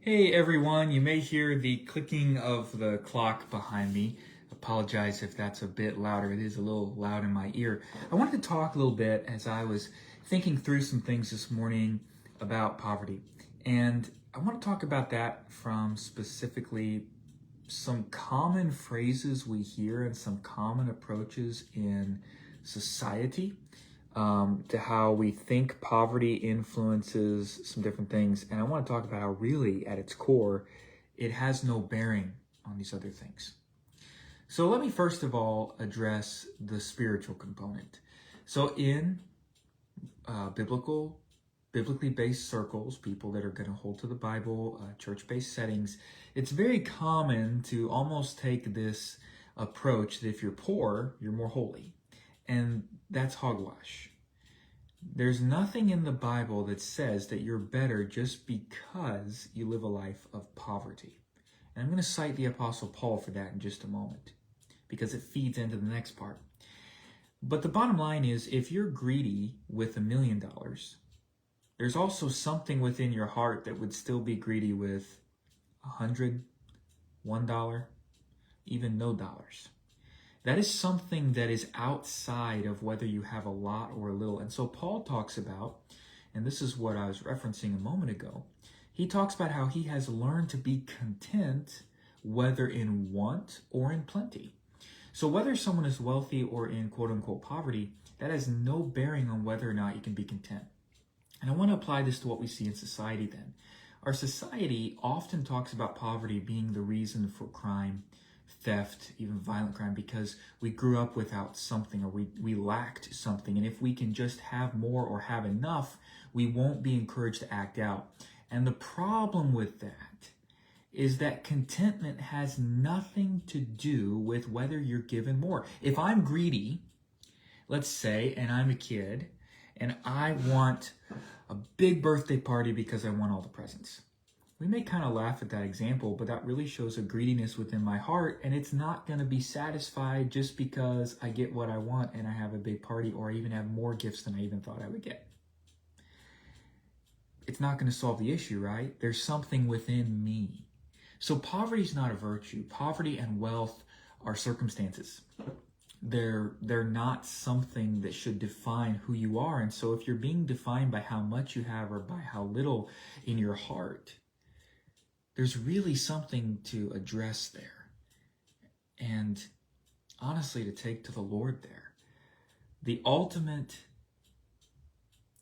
Hey everyone, you may hear the clicking of the clock behind me. Apologize if that's a bit louder. It is a little loud in my ear. I wanted to talk a little bit as I was thinking through some things this morning about poverty. And I want to talk about that from specifically some common phrases we hear and some common approaches in society to how we think poverty influences some different things. And I want to talk about how really at its core, it has no bearing on these other things. So let me first of all address the spiritual component. So in biblically based circles, people that are going to hold to the Bible, church-based settings, it's very common to almost take this approach that if you're poor, you're more holy. And that's hogwash. There's nothing in the Bible that says that you're better just because you live a life of poverty. And I'm going to cite the Apostle Paul for that in just a moment, because it feeds into the next part. But the bottom line is, if you're greedy with $1 million, there's also something within your heart that would still be greedy with $100, $1, even no dollars. That is something that is outside of whether you have a lot or a little. And so Paul talks about, and this is what I was referencing a moment ago, he talks about how he has learned to be content whether in want or in plenty. So whether someone is wealthy or in quote-unquote poverty, that has no bearing on whether or not you can be content. And I want to apply this to what we see in society then. Our society often talks about poverty being the reason for crime, theft, even violent crime, because we grew up without something, or we lacked something. And if we can just have more or have enough, we won't be encouraged to act out. And the problem with that is that contentment has nothing to do with whether you're given more. If I'm greedy, let's say, and I'm a kid, and I want a big birthday party because I want all the presents. We may kind of laugh at that example, but that really shows a greediness within my heart, and it's not going to be satisfied just because I get what I want and I have a big party, or I even have more gifts than I even thought I would get. It's not going to solve the issue, right? There's something within me. So poverty is not a virtue. Poverty and wealth are circumstances. They're not something that should define who you are. And so if you're being defined by how much you have or by how little in your heart, there's really something to address there. And honestly, to take to the Lord there. The ultimate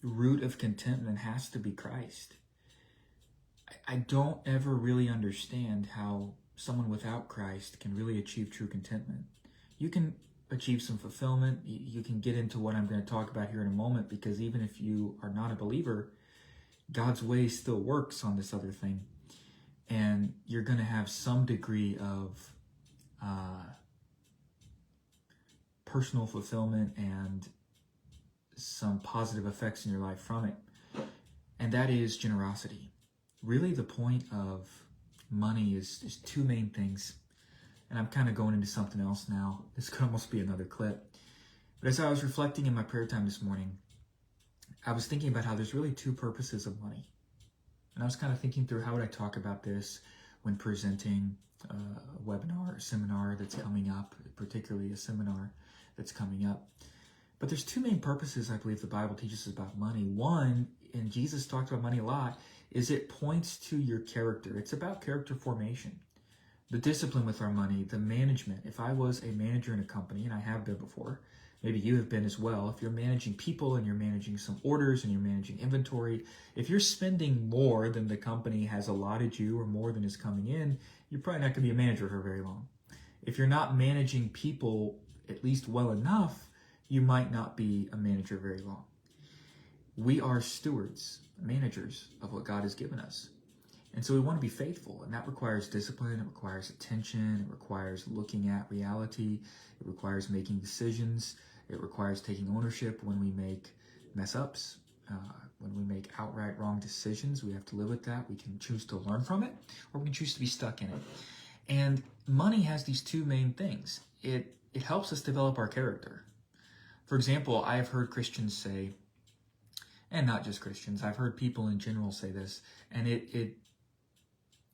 root of contentment has to be Christ. I don't ever really understand how someone without Christ can really achieve true contentment. You can achieve some fulfillment. You can get into what I'm going to talk about here in a moment, because even if you are not a believer, God's way still works on this other thing. And you're going to have some degree of personal fulfillment and some positive effects in your life from it. And that is generosity. Really, the point of money is two main things. And I'm kind of going into something else now. This could almost be another clip. But as I was reflecting in my prayer time this morning, I was thinking about how there's really two purposes of money. And I was kind of thinking through, how would I talk about this when presenting a webinar or seminar that's coming up, particularly a seminar that's coming up. But there's two main purposes I believe the Bible teaches us about money. One, and Jesus talked about money a lot, is it points to your character. It's about character formation. The discipline with our money, the management. If I was a manager in a company, and I have been before, maybe you have been as well, if you're managing people and you're managing some orders and you're managing inventory, if you're spending more than the company has allotted you or more than is coming in, you're probably not going to be a manager for very long. If you're not managing people at least well enough, you might not be a manager very long. We are stewards, managers of what God has given us. And so we want to be faithful, and that requires discipline, it requires attention, it requires looking at reality, it requires making decisions, it requires taking ownership when we make mess-ups, when we make outright wrong decisions. We have to live with that. We can choose to learn from it, or we can choose to be stuck in it. And money has these two main things. It helps us develop our character. For example, I have heard Christians say, and not just Christians, I've heard people in general say this, and it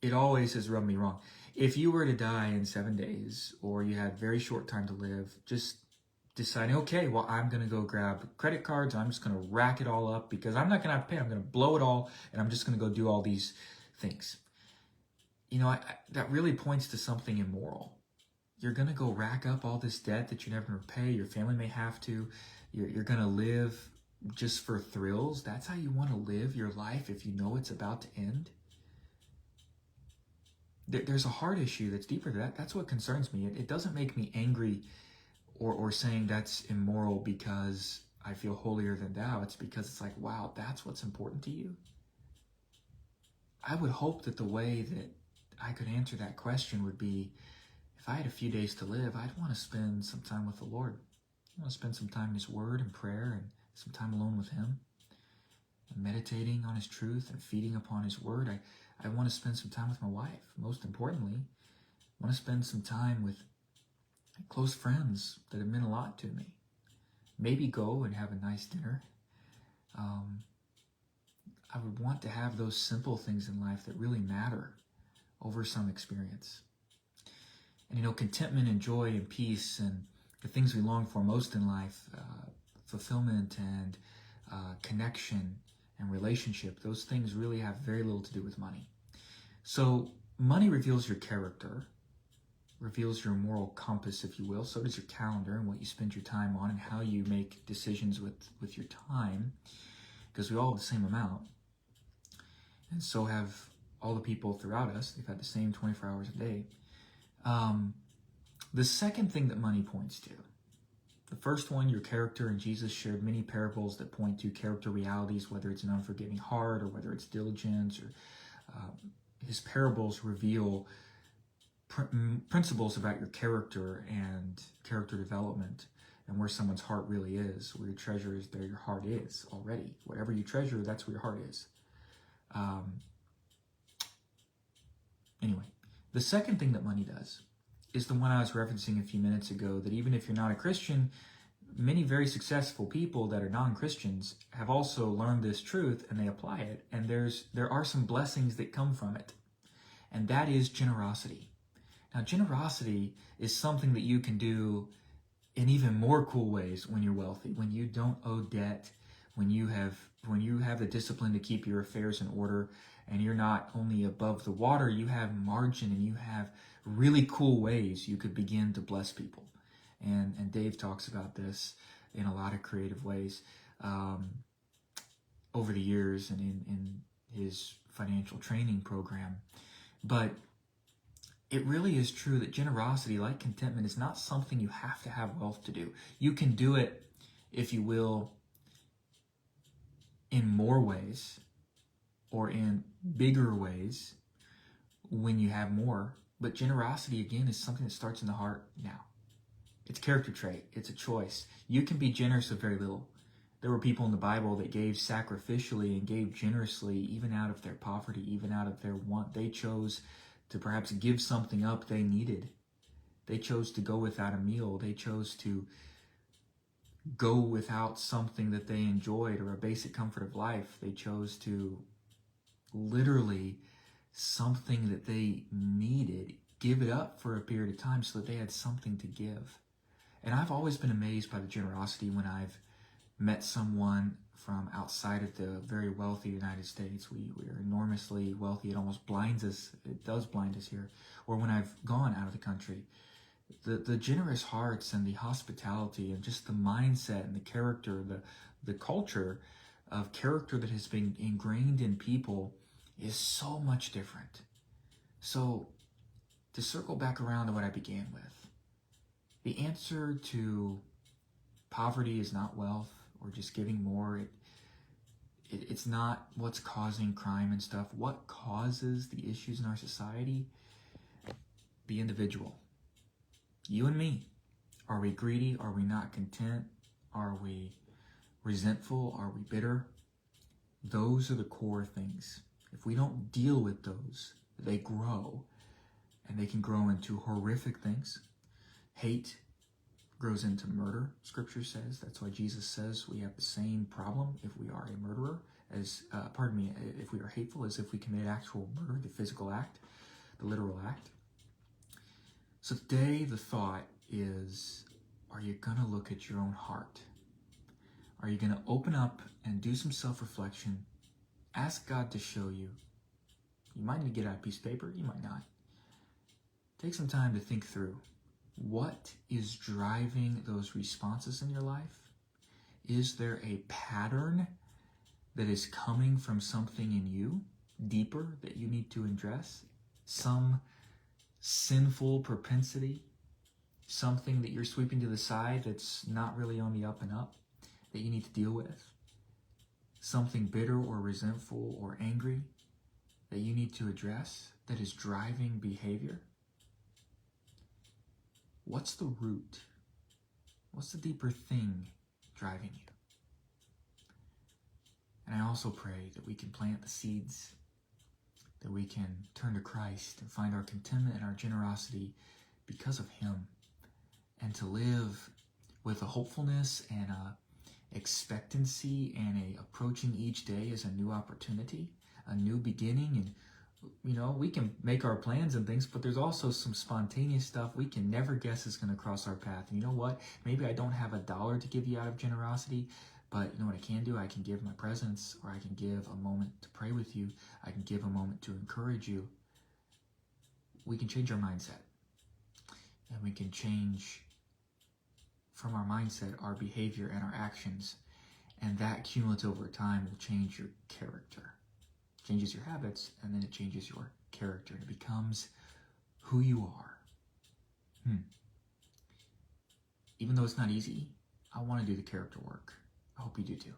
it always has rubbed me wrong. If you were to die in 7 days, or you had very short time to live, just deciding, okay, well, I'm going to go grab credit cards. I'm just going to rack it all up because I'm not going to have to pay. I'm going to blow it all, and I'm just going to go do all these things. That really points to something immoral. You're going to go rack up all this debt that you're never going to pay. Your family may have to. You're going to live just for thrills. That's how you want to live your life if you know it's about to end. There's a heart issue that's deeper than that. That's what concerns me. It doesn't make me angry or saying that's immoral because I feel holier than thou. It's because it's like, wow, that's what's important to you. I would hope that the way that I could answer that question would be, if I had a few days to live, I'd want to spend some time with the Lord. I want to spend some time in His Word and prayer and some time alone with Him and meditating on His truth and feeding upon His Word. I want to spend some time with my wife. Most importantly, I want to spend some time with close friends that have meant a lot to me. Maybe go and have a nice dinner. I would want to have those simple things in life that really matter over some experience. And contentment and joy and peace and the things we long for most in life, fulfillment and connection and relationship, those things really have very little to do with money. So money reveals your character, reveals your moral compass, if you will. So does your calendar and what you spend your time on and how you make decisions with your time, because we all have the same amount. And so have all the people throughout us. They've had the same 24 hours a day. The second thing that money points to, the first one, your character, and Jesus shared many parables that point to character realities, whether it's an unforgiving heart or whether it's diligence, or his parables reveal principles about your character and character development and where someone's heart really is. Where your treasure is, there your heart is already. Whatever you treasure, that's where your heart is. Anyway, the second thing that money does is the one I was referencing a few minutes ago, that even if you're not a Christian, many very successful people that are non-Christians have also learned this truth and they apply it, and there are some blessings that come from it, and that is generosity. Now, generosity is something that you can do in even more cool ways when you're wealthy, when you don't owe debt, when you have the discipline to keep your affairs in order, and you're not only above the water, you have margin, and you have really cool ways you could begin to bless people. And Dave talks about this in a lot of creative ways over the years and in his financial training program. But it really is true that generosity, like contentment, is not something you have to have wealth to do. You can do it, if you will, in more ways or in bigger ways when you have more. But generosity, again, is something that starts in the heart now. It's a character trait. It's a choice. You can be generous with very little. There were people in the Bible that gave sacrificially and gave generously, even out of their poverty, even out of their want. They chose to perhaps give something up they needed. They chose to go without a meal. They chose to go without something that they enjoyed or a basic comfort of life. They chose to literally something that they needed, give it up for a period of time so that they had something to give. And I've always been amazed by the generosity when I've met someone from outside of the very wealthy United States. We are enormously wealthy. It almost blinds us. It does blind us here. Or when I've gone out of the country, the generous hearts and the hospitality and just the mindset and the character, the culture of character that has been ingrained in people is so much different. So to circle back around to what I began with, the answer to poverty is not wealth or just giving more. It's not what's causing crime and stuff. What causes the issues in our society? The individual. You and me. Are we greedy? Are we not content? Are we resentful? Are we bitter? Those are the core things. If we don't deal with those, they grow, and they can grow into horrific things. Hate grows into murder, Scripture says. That's why Jesus says we have the same problem if we are a murderer if we are hateful, as if we commit actual murder, the physical act, the literal act. So today the thought is, are you going to look at your own heart? Are you going to open up and do some self-reflection? Ask God to show you. You might need to get out a piece of paper, you might not. Take some time to think through. What is driving those responses in your life? Is there a pattern that is coming from something in you, deeper, that you need to address? Some sinful propensity? Something that you're sweeping to the side that's not really on the up and up, that you need to deal with? Something bitter or resentful or angry that you need to address, that is driving behavior? What's the root? What's the deeper thing driving you? And I also pray that we can plant the seeds, that we can turn to Christ and find our contentment and our generosity because of Him, and to live with a hopefulness and a expectancy and a approaching each day as a new opportunity, a new beginning. And we can make our plans and things, but there's also some spontaneous stuff we can never guess is going to cross our path. And you know what? Maybe I don't have $1 to give you out of generosity, but you know what I can do? I can give my presence, or I can give a moment to pray with you. I can give a moment to encourage you. We can change our mindset, and we can change from our mindset our behavior and our actions, and that cumulative over time will change your character. It changes your habits, and then it changes your character, and it becomes who you are. Even though it's not easy, I want to do the character work. I hope you do too.